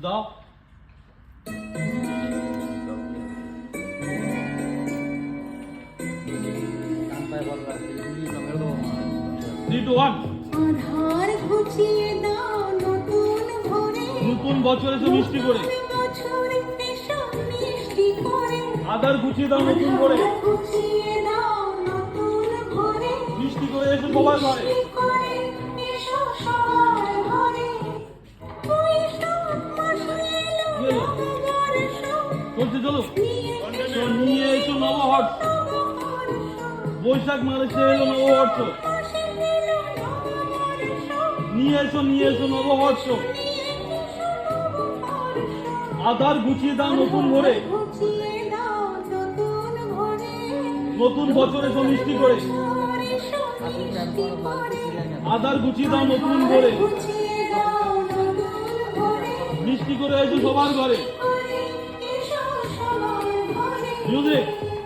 দাও। 3, 2, 1 আধার ঘুচিয়ে দাও নতুন ভোরে, নতুন বছর এসে মিষ্টি করে। বছরে এসো মিষ্টি করে, আধার গুছিয়ে দাও নতুন করে, ঘুচিয়ে দাও নতুন ভোরে, মিষ্টি করে এসে সবার ঘরে। মিষ্টি করে এসো সবার ঘরে। বৈশাখ মাসে এলো নববর্ষ, চলছে চলো। নিয়ে এসো নববর্ষ, বৈশাখ মাসে এলো নববর্ষ। নিয়ে এসো নববর্ষ, আধার গুছিয়ে দাও নতুন ভরে, নতুন বছর এসো মিষ্টি করে। আধার গুছিয়ে দাও নতুন ভরে, মিষ্টি করে এসো সবার ঘরে। মিউজিক।